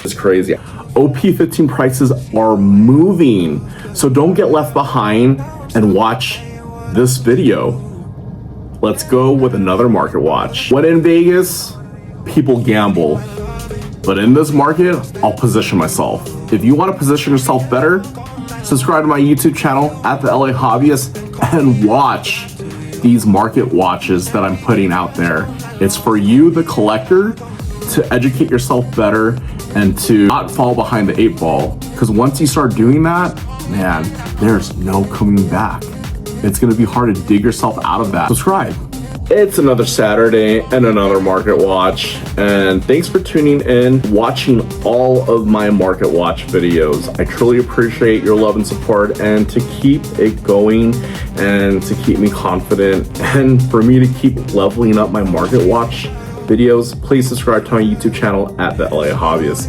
It's crazy. OP-15 prices are moving, so don't get left behind and watch this video. Let's go with another market watch. When in Vegas, people gamble, but in this market, I'll position myself. If you want to position yourself better, subscribe to my YouTube channel at the LA Hobbyist and watch these market watches that I'm putting out there. It's for you, the collector, to educate yourself better and to not fall behind the 8 ball. Because once you start doing that, man, there's no coming back. It's gonna be hard to dig yourself out of that. Subscribe. It's another Saturday and another market watch, and thanks for tuning in, watching all of my market watch videos. I truly appreciate your love and support, and to keep it going and to keep me confident and for me to keep leveling up my market watch videos, please subscribe to my YouTube channel at the LA Hobbyist.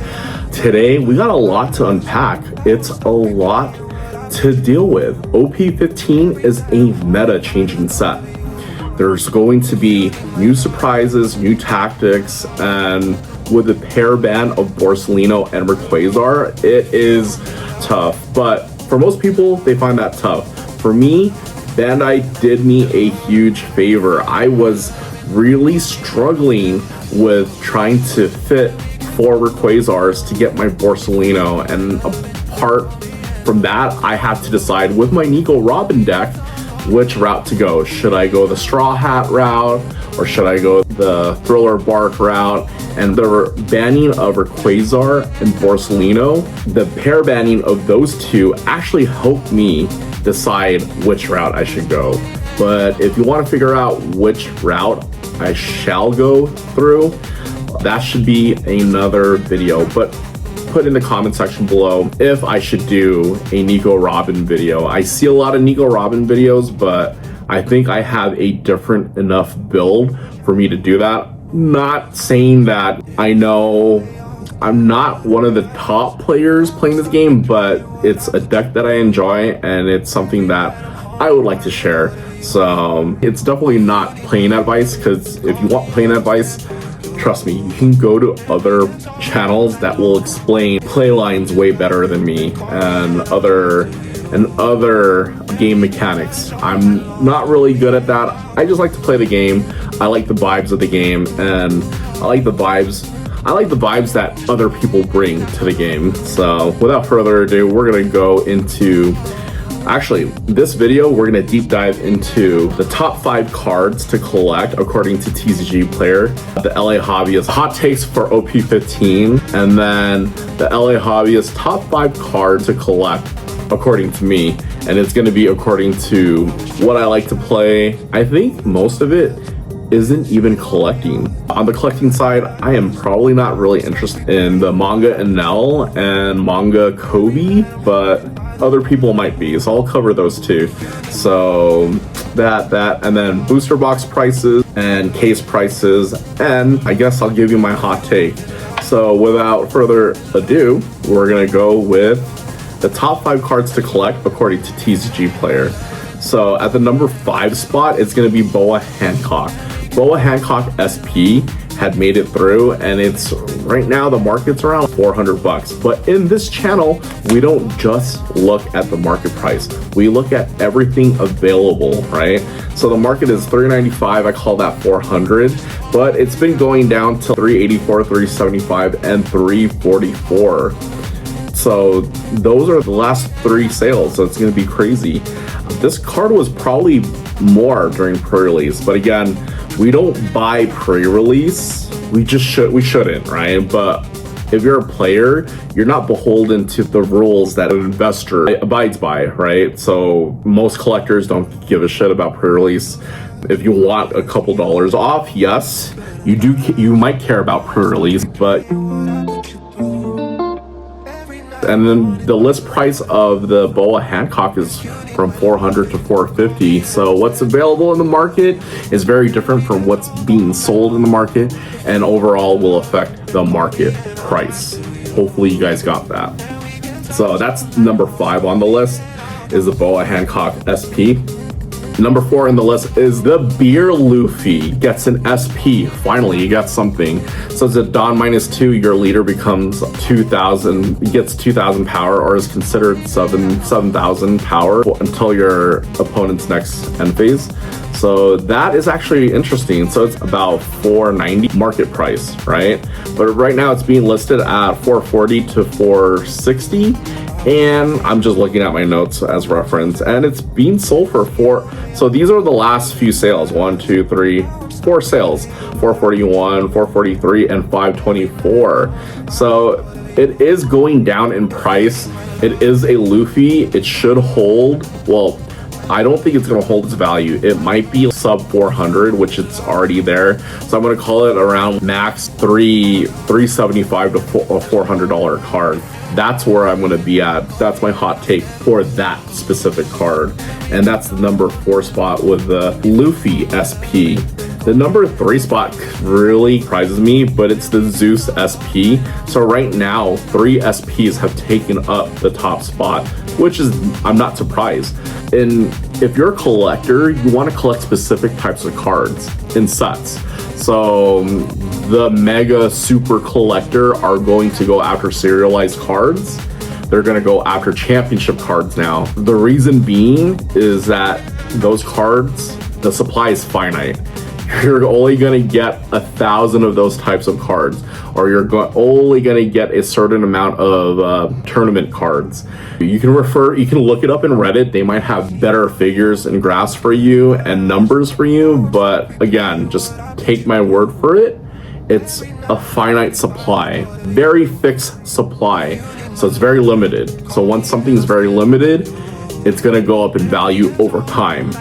Today we got a lot to unpack. It's a lot to deal with. OP-15 is a meta changing set. There's going to be new surprises, new tactics, and with the pair ban of Borsalino and Rayquaza, it is tough. But for most people, they find that tough. For me, Bandai did me a huge favor. I was really struggling with trying to fit 4 Rayquazas to get my Borsalino, and apart from that, I had to decide with my Nico Robin deck which route to go. Should I go the Straw Hat route, or should I go the Thriller Bark route? And the banning of Rayquaza and Borsalino, the pair banning of those two actually helped me decide which route I should go. But if you want to figure out which route I shall go through, that should be another video. But put in the comment section below if I should do a Nico Robin video. I see a lot of Nico Robin videos, but I think I have a different enough build for me to do that. Not saying that I know I'm not one of the top players playing this game, but it's a deck that I enjoy and it's something that I would like to share. So it's definitely not playing advice, because if you want playing advice, trust me, you can go to other channels that will explain play lines way better than me and other game mechanics. I'm not really good at that. I just like to play the game. I like the vibes of the game, and I like the vibes that other people bring to the game. So without further ado, we're gonna go into this video, we're going to deep dive into the top 5 cards to collect according to TCG Player, the LA Hobbyist hot takes for OP-15, and then the LA Hobbyist top 5 cards to collect according to me. And it's going to be according to what I like to play. I think most of it isn't even collecting. On the collecting side, I am probably not really interested in the manga Enel and manga Kobe, but other people might be, so I'll cover those two. So that, and then booster box prices and case prices, and I guess I'll give you my hot take. So without further ado, we're gonna go with the top 5 cards to collect according to TCG Player. So at the number 5 spot, it's gonna be Boa Hancock. Boa Hancock SP had made it through, and it's right now the market's around 400 bucks. But in this channel, we don't just look at the market price. We look at everything available, right? So the market is 395, I call that 400, but it's been going down to 384, 375, and 344. So those are the last 3 sales, so it's gonna be crazy. This card was probably more during pre-release, but again, we don't buy pre-release. We shouldn't, right? But if you're a player, you're not beholden to the rules that an investor abides by, right? So most collectors don't give a shit about pre-release. If you want a couple dollars off, yes, you might care about pre-release, but and then the list price of the Boa Hancock is from 400 to 450. So what's available in the market is very different from what's being sold in the market, and overall will affect the market price. Hopefully you guys got that. So that's number 5 on the list, is the Boa Hancock SP. Number 4 in the list is the Beer Luffy. Gets an SP. Finally, you got something. So it's a Dawn -2. Your leader becomes 2,000, gets 2,000 power, or is considered 7,000 power until your opponent's next end phase. So that is actually interesting. So it's about $490 market price, right? But right now it's being listed at $440 to $460. And I'm just looking at my notes as reference, and it's being sold for so these are the last few sales. 1, 2, 3, 4 sales. 441, 443, and 524. So it is going down in price. It is a Luffy. It should hold. Well, I don't think it's going to hold its value. It might be sub 400, which it's already there. So I'm going to call it around max $375 to a $400 card. That's where I'm going to be at. That's my hot take for that specific card. And that's the number 4 spot with the Luffy SP. The number 3 spot really surprises me, but it's the Zeus SP. So right now, 3 SPs have taken up the top spot, which is, I'm not surprised. And if you're a collector, you want to collect specific types of cards in sets. So the mega super collector are going to go after serialized cards. They're going to go after championship cards now. The reason being is that those cards, the supply is finite. You're only going to get 1,000 of those types of cards, or you're only going to get a certain amount of tournament cards. You can look it up in Reddit. They might have better figures and graphs for you and numbers for you, but again, just take my word for it. It's a finite supply, very fixed supply. So it's very limited. So once something's very limited, it's going to go up in value over time.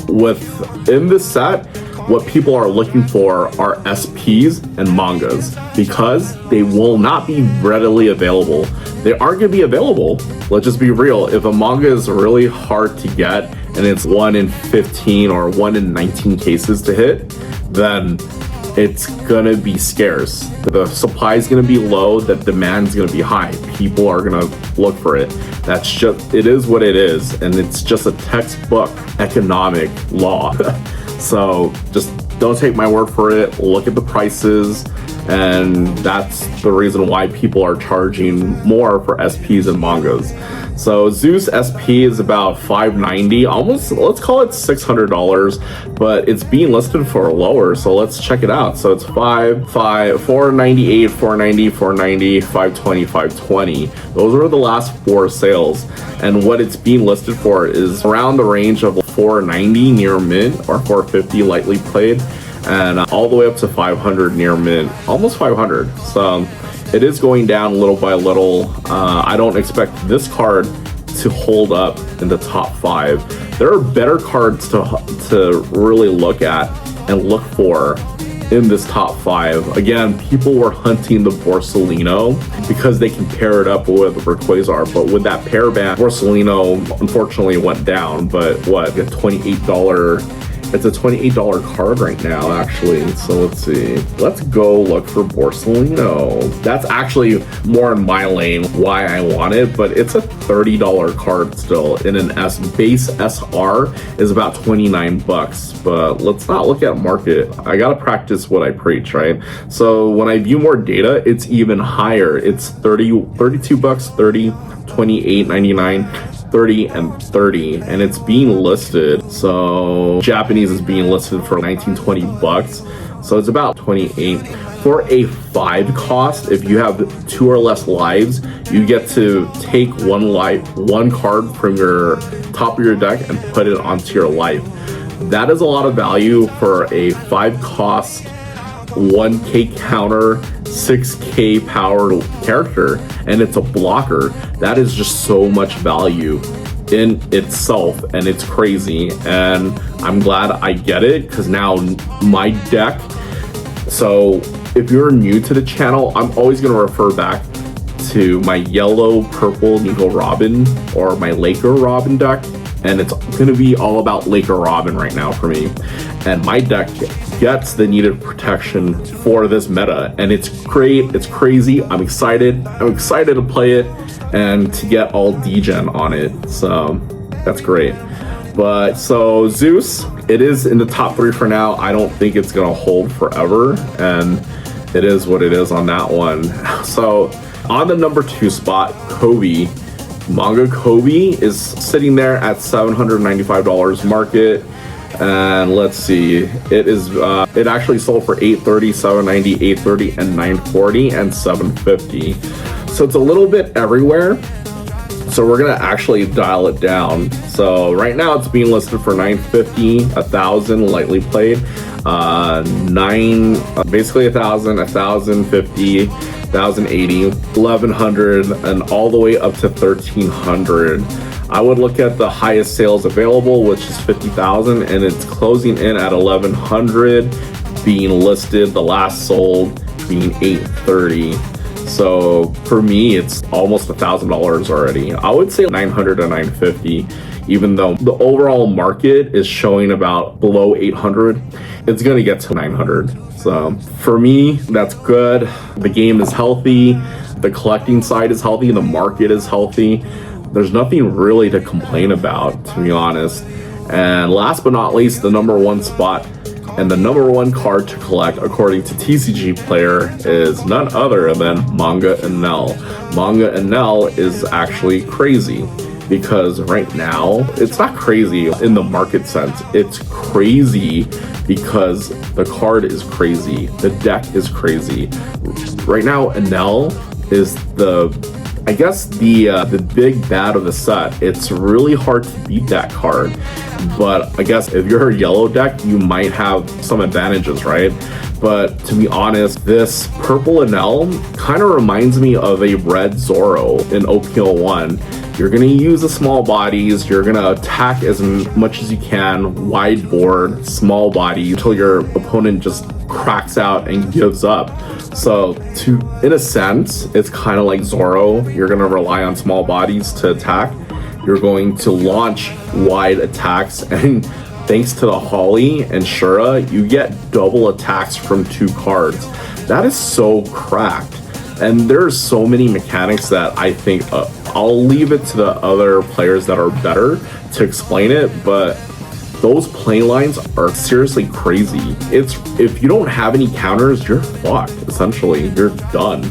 Within this set, what people are looking for are SPs and mangas, because they will not be readily available. They aren't going to be available. Let's just be real. If a manga is really hard to get and it's 1 in 15 or 1 in 19 cases to hit, then it's going to be scarce. The supply is going to be low, the demand is going to be high. People are going to look for it. It is what it is. And it's just a textbook economic law. So just don't take my word for it. Look at the prices, and that's the reason why people are charging more for SPs and mangas. So Zeus SP is about $590, almost, let's call it $600, but it's being listed for lower, so let's check it out. So it's $498, $490, $490, $520, $520. Those are the last 4 sales, and what it's being listed for is around the range of $490 near mint, or $450 lightly played, and all the way up to $500 near mint, almost $500. So it is going down little by little. I don't expect this card to hold up in the top 5. There are better cards to really look at and look for in this top 5. Again, people were hunting the Borsalino because they can pair it up with Rayquaza, but with that pair ban, Borsalino unfortunately went down. But what, a $28? It's a $28 card right now, actually. So let's see. Let's go look for Borsalino. That's actually more in my lane why I want it, but it's a $30 card still. In an base SR is about 29 bucks. But let's not look at market. I gotta practice what I preach, right? So when I view more data, it's even higher. It's 32 bucks, 30, 28.99. 30 and 30, and it's being listed. So Japanese is being listed for 19-20 bucks. So it's about 28 for a 5 cost. If you have 2 or less lives, you get to take one card from your top of your deck and put it onto your life. That is a lot of value for a 5 cost, 1k counter, 6k power character, and it's a blocker. That is just so much value in itself, and it's crazy. And I'm glad I get it, because now my deck, so if you're new to the channel, I'm always going to refer back to my yellow purple Nico Robin or my Laker Robin deck, and it's going to be all about Laker Robin right now for me. And my deck gets the needed protection for this meta, and it's great. It's crazy. I'm excited to play it and to get all degen on it. So that's great. But so Zeus, it is in the top 3 for now. I don't think it's gonna hold forever, and it is what it is on that one. So on the number 2 spot, Kobe. Manga Kobe is sitting there at $795 market. And let's see, it actually sold for $830, $790, $830, and $940, and $750. So it's a little bit everywhere. So we're gonna actually dial it down. So right now it's being listed for $950, $1,000 lightly played, basically $1,000, $1,050, $1,080, $1,100, and all the way up to $1,300. I would look at the highest sales available, which is $50,000, and it's closing in at $1,100, being listed. The last sold being $830. So for me, it's almost $1,000 already. I would say $900 to $950, even though the overall market is showing about below $800. It's gonna get to $900. So for me, that's good. The game is healthy. The collecting side is healthy. The market is healthy. There's nothing really to complain about, to be honest. And last but not least, the number 1 spot and the number 1 card to collect, according to TCG Player, is none other than Manga NL. Manga NL is actually crazy because right now, it's not crazy in the market sense. It's crazy because the card is crazy. The deck is crazy. Right now, NL is the big bad of the set. It's really hard to beat that card, but I guess if you're a yellow deck, you might have some advantages, right? But to be honest, this purple NL kind of reminds me of a red Zoro in OP-01. You're gonna use the small bodies, you're gonna attack as much as you can, wide board, small body, until your opponent just cracks out and gives up. So in a sense, it's kind of like Zoro. You're gonna rely on small bodies to attack. You're going to launch wide attacks, and thanks to the Holly and Shura, you get double attacks from 2 cards. That is so cracked. And there's so many mechanics that I think I'll leave it to the other players that are better to explain it, but those play lines are seriously crazy. If you don't have any counters, you're fucked, essentially. You're done.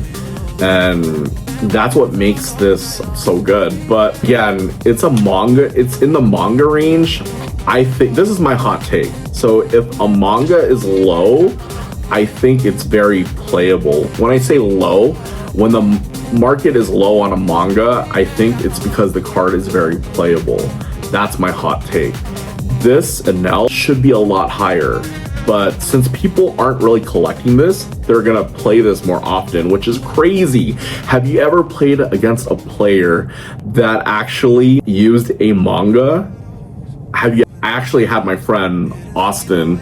And that's what makes this so good. But again, it's in the manga range. I think this is my hot take. So if a manga is low, I think it's very playable. When I say low, when the market is low on a manga, I think it's because the card is very playable. That's my hot take. This NL should be a lot higher, but since people aren't really collecting this, they're gonna play this more often, which is crazy. Have you ever played against a player that actually used a manga? I actually had my friend Austin,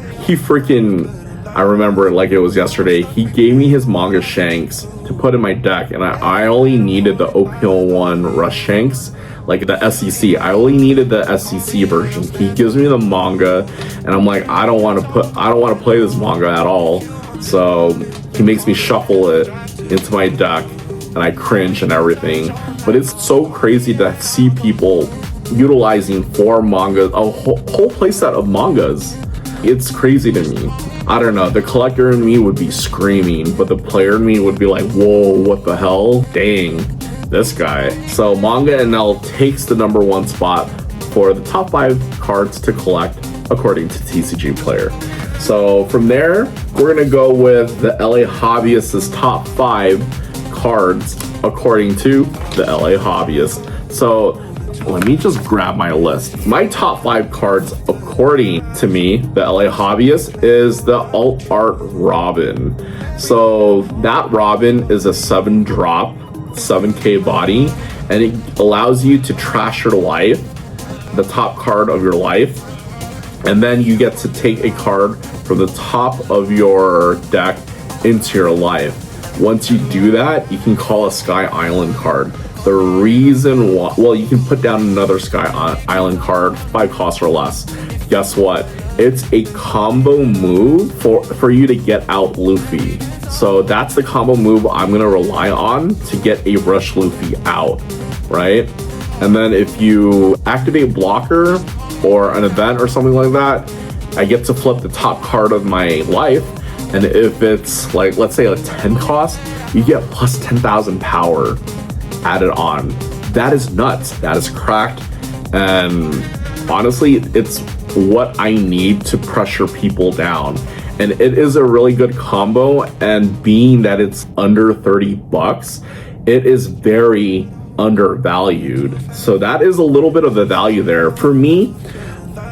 I remember it like it was yesterday. He gave me his manga Shanks to put in my deck, and I only needed the OP-01 Rush Shanks, like the SEC. I only needed the SEC version. He gives me the manga, and I'm like, I don't want to play this manga at all. So he makes me shuffle it into my deck, and I cringe and everything. But it's so crazy to see people utilizing 4 mangas, a whole playset of mangas. It's crazy to me. I don't know, the collector in me would be screaming, but the player in me would be like, whoa, what the hell? Dang, this guy. So Manga NL takes the number 1 spot for the top 5 cards to collect, according to TCG Player. So from there, we're gonna go with the LA Hobbyist's top 5 cards, according to the LA Hobbyist. So let me just grab my list. My top 5 cards, according to me, the LA Hobbyist, is the Alt Art Robin. So that Robin is a 7-drop, 7k body, and it allows you to trash your life, the top card of your life, and then you get to take a card from the top of your deck into your life. Once you do that, you can call a Sky Island card. The reason why, well, you can put down another Sky Island card, 5 costs or less. Guess what? It's a combo move for you to get out Luffy. So that's the combo move I'm gonna rely on to get a Rush Luffy out, right? And then if you activate blocker or an event or something like that, I get to flip the top card of my life. And if it's like, let's say a 10 cost, you get plus 10,000 power added on. That is nuts. That is cracked. And honestly, it's what I need to pressure people down. And it is a really good combo. And being that it's under 30 bucks, it is very undervalued. So that is a little bit of the value there. For me,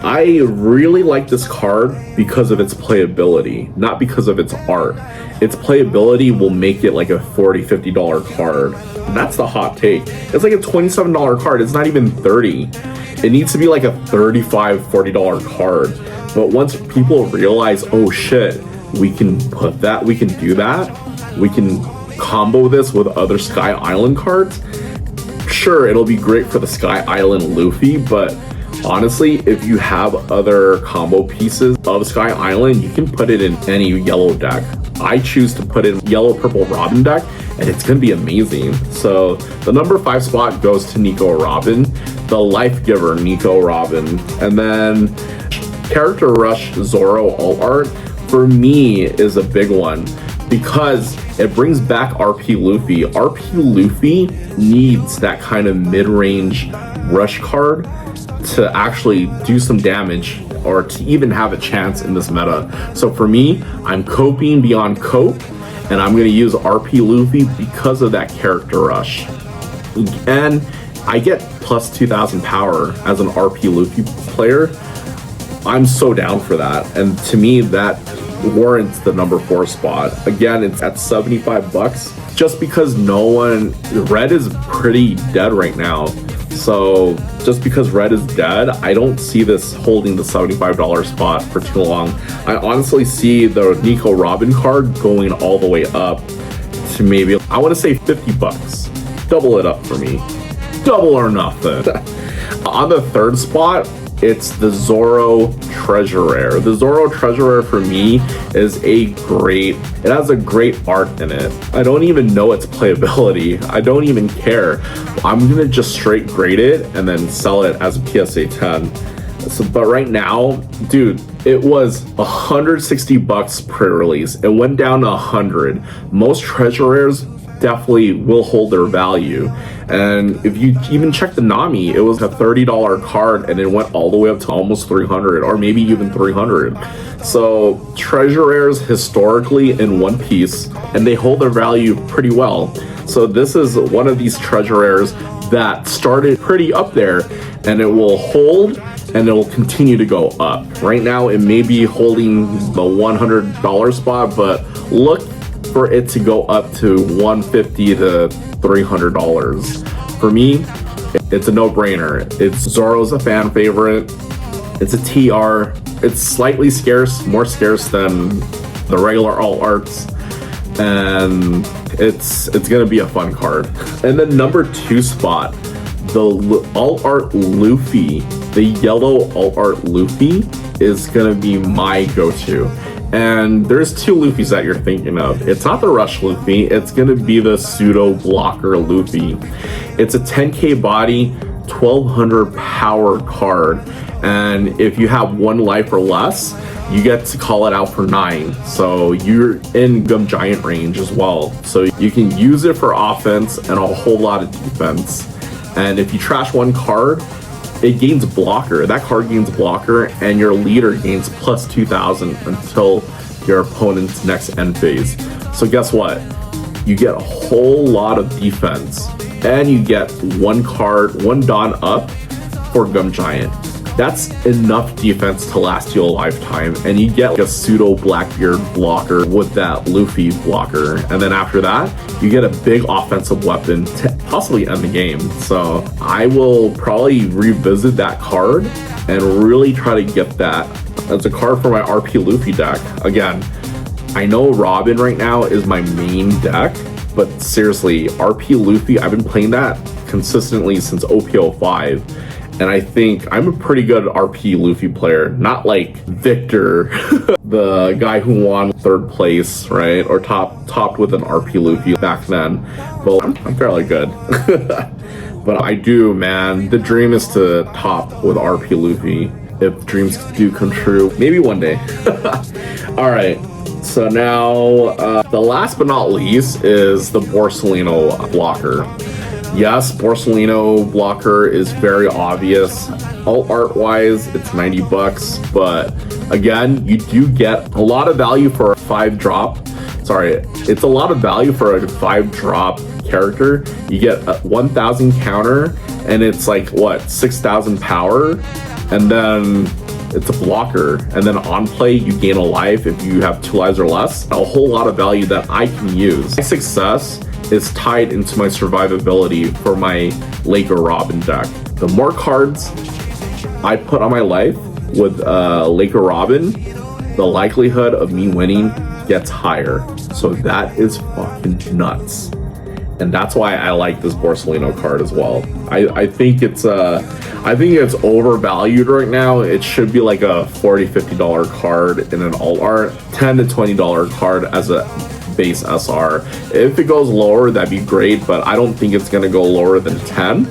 I really like this card because of its playability, not because of its art. Its playability will make it like a $40, $50 card. That's the hot take. It's like a $27 card. It's not even 30. It needs to be like a $35, $40 card. But once people realize, oh shit, we can put that, we can do that, we can combo this with other Sky Island cards. Sure, it'll be great for the Sky Island Luffy, but honestly, if you have other combo pieces of Sky Island, you can put it in any yellow deck. I choose to put in yellow purple Robin deck, and it's gonna be amazing. So the number 5 spot goes to Nico Robin, the life giver Nico Robin. And then Character Rush Zoro alt art for me is a big one because it brings back RP Luffy. RP Luffy needs that kind of mid-range rush card to actually do some damage or to even have a chance in this meta. So for me, I'm coping beyond cope, and I'm gonna use RP Luffy because of that character rush. And I get plus 2,000 power as an RP Luffy player. I'm so down for that. And to me, that warrants the number 4 spot. Again, it's at 75 bucks just because red is pretty dead right now. So just because red is dead, I don't see this holding the $75 spot for too long. I honestly see the Nico Robin card going all the way up to maybe, I want to say 50 bucks. Double it up for me. Double or nothing. On the 3rd spot, it's the Zoro Treasure Rare. The Zoro Treasure Rare for me is it has a great art in it. I don't even know its playability. I don't even care. I'm gonna just straight grade it and then sell it as a PSA 10. But right now, dude, it was 160 bucks pre-release. It went down to 100. Most Treasure Rares definitely will hold their value. And if you even check the Nami, it was a $30 card and it went all the way up to almost 300 or maybe even 300. So Treasure Rares historically in One Piece, and they hold their value pretty well. So this is one of these Treasure Rares that started pretty up there, and it will hold and it will continue to go up. Right now it may be holding the $100 spot, but look for it to go up to $150 to $300. For me, it's a no-brainer. Zoro's a fan favorite. It's a TR. It's slightly scarce, more scarce than the regular alt arts, and it's gonna be a fun card. And then number 2 spot, the alt art Luffy, the yellow alt art Luffy is gonna be my go-to. And there's 2 Luffys that you're thinking of. It's not the Rush Luffy, it's gonna be the pseudo blocker Luffy. It's a 10k body, 1200 power card. And if you have 1 life or less, you get to call it out for 9. So you're in Gum Giant range as well. So you can use it for offense and a whole lot of defense. And if you trash 1 card, it gains blocker. That card gains blocker, and your leader gains plus 2,000 until your opponent's next end phase. So guess what? You get a whole lot of defense, and you get 1 card, 1 Dawn up for Gum Giant. That's enough defense to last you a lifetime, and you get like a pseudo Blackbeard blocker with that Luffy blocker. And then after that, you get a big offensive weapon to possibly end the game. So I will probably revisit that card and really try to get that as a card for my RP Luffy deck. Again, I know Robin right now is my main deck, but seriously, RP Luffy, I've been playing that consistently since OP-15. And I think I'm a pretty good RP Luffy player, not like Victor, the guy who won 3rd place, right? Or topped with an RP Luffy back then. But I'm fairly good. But I do, man. The dream is to top with RP Luffy. If dreams do come true, maybe one day. All right. So now, the last but not least is the Borsalino blocker. Yes, Borsalino blocker is very obvious. Alt art wise, it's 90 bucks, but again, you do get a lot of value for a 5-drop. Sorry, it's a lot of value for a 5-drop character. You get a 1,000 counter, and it's like what, 6,000 power, and then it's a blocker, and then on play you gain a life if you have 2 lives or less. A whole lot of value that I can use. My success is tied into my survivability for my Laker Robin deck. The more cards I put on my life with Laker Robin, the likelihood of me winning gets higher. So that is fucking nuts. And that's why I like this Borsalino card as well. I think it's overvalued right now. It should be like a $40-$50 card in an alt art, $10 to $20 card as a base SR. If it goes lower, that'd be great, but I don't think it's gonna go lower than 10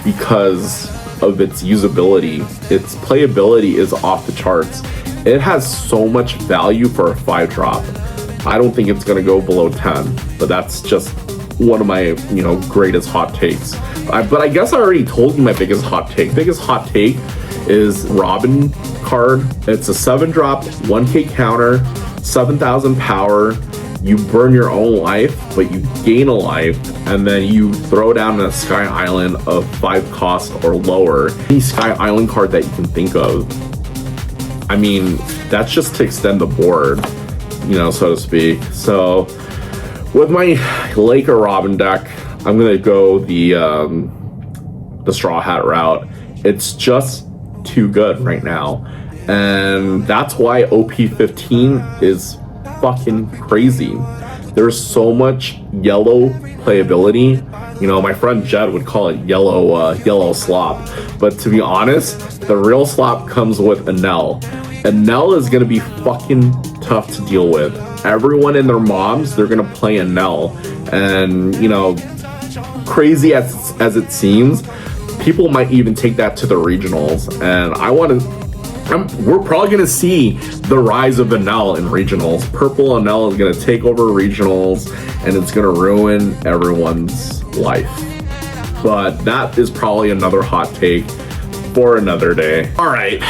because of its usability. Its playability is off the charts. It has so much value for a 5-drop. I don't think it's gonna go below 10, but that's just one of my, greatest hot takes. But I guess I already told you my biggest hot take. Biggest hot take is Robin card. It's a 7-drop, 1k counter, 7,000 power. You burn your own life, but you gain a life, and then you throw down a Sky Island of 5 cost or lower. Any Sky Island card that you can think of. I mean, that's just to extend the board, so to speak. So with my Laker Robin deck, I'm gonna go the Straw Hat route. It's just too good right now, and that's why OP-15 is fucking crazy. There's so much yellow playability. My friend Jed would call it yellow slop, but to be honest, the real slop comes with Enel. Enel is gonna be fucking tough to deal with. Everyone and their moms, they're gonna play Enel, and crazy as it seems, people might even take that to the regionals, and we're probably going to see the rise of Enel in regionals. Purple Enel is going to take over regionals, and it's going to ruin everyone's life. But that is probably another hot take for another day. All right,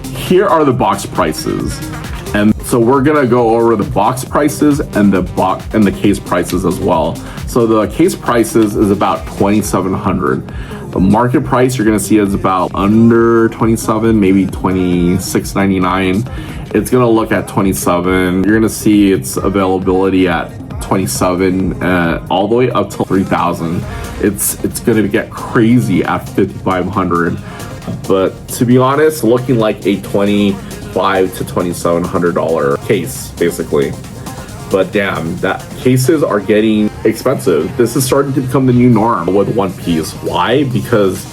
here are the box prices. And so we're going to go over the box prices and the case prices as well. So the case prices is about $2,700. The market price you're gonna see is about under 27, maybe $26.99. It's gonna look at 27. You're gonna see its availability at 27, all the way up to 3,000. It's gonna get crazy at 5,500. But to be honest, looking like a $2,500 to $2,700 case, basically. But damn, that cases are getting expensive. This is starting to become the new norm with One Piece. Why? Because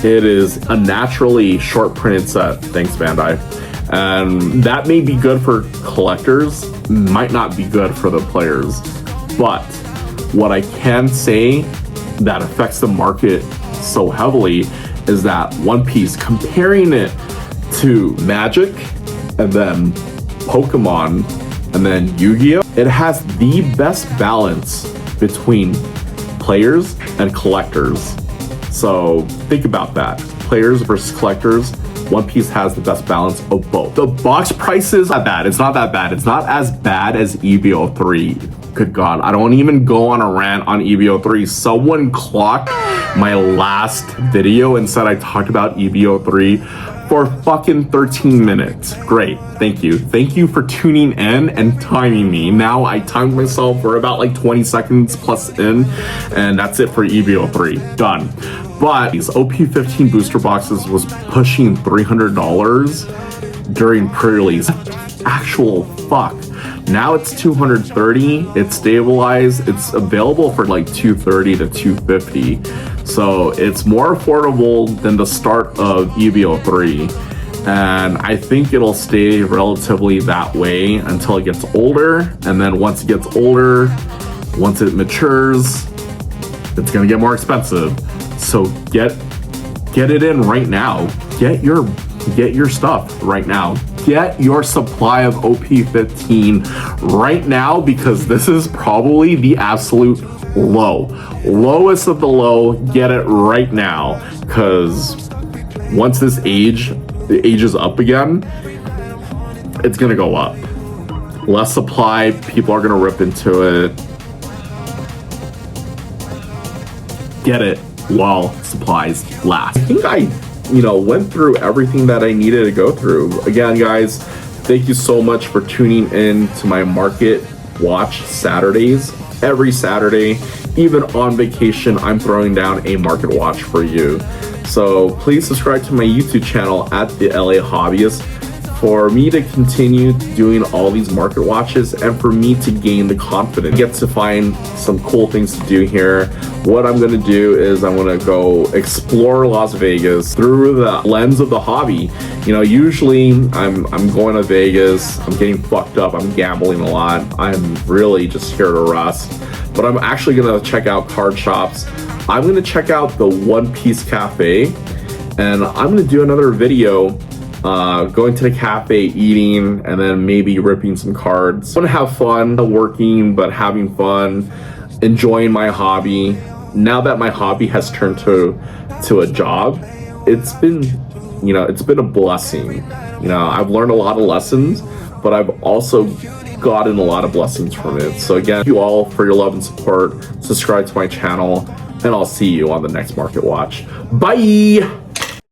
it is a naturally short printed set. Thanks, Bandai. And that may be good for collectors, might not be good for the players. But what I can say that affects the market so heavily is that One Piece, comparing it to Magic and then Pokemon and then Yu-Gi-Oh! It has the best balance between players and collectors. So think about that. Players versus collectors. One Piece has the best balance of both. The box prices are bad. It's not that bad. It's not as bad as EVO3. Good God, I don't even go on a rant on EVO3. Someone clocked my last video and said I talked about EVO3 for fucking 13 minutes. Great, thank you. Thank you for tuning in and timing me. Now I timed myself for about like 20 seconds plus in, and that's it for EVO3, done. But these OP-15 booster boxes was pushing $300 during pre-release. Actual fuck. Now it's $230, it's stabilized, it's available for like $230 to $250. So it's more affordable than the start of EVO3. And I think it'll stay relatively that way until it gets older. And then once it gets older, once it matures, it's gonna get more expensive. So get it in right now. Get your stuff right now. Get your supply of OP-15 right now, because this is probably the absolute lowest of the low. Get it right now, because once this ages up again, it's gonna go up. Less supply, people are gonna rip into it. Get it while supplies last. I think I went through everything that I needed to go through. Again, guys, thank you so much for tuning in to my Market Watch Saturdays. Every Saturday, even on vacation, I'm throwing down a Market Watch for you. So please subscribe to my YouTube channel at the LA Hobbyist for me to continue doing all these market watches, and for me to gain the confidence, get to find some cool things to do here. What I'm gonna do is I'm gonna go explore Las Vegas through the lens of the hobby. Usually I'm going to Vegas, I'm getting fucked up, I'm gambling a lot, I'm really just here to rest. But I'm actually gonna check out card shops. I'm gonna check out the One Piece Cafe, and I'm gonna do another video going to the cafe, eating, and then maybe ripping some cards. I want to have fun working, but having fun, enjoying my hobby. Now that my hobby has turned to a job, it's been a blessing. I've learned a lot of lessons, but I've also gotten a lot of blessings from it. So again, thank you all for your love and support. Subscribe to my channel, and I'll see you on the next Market Watch. Bye.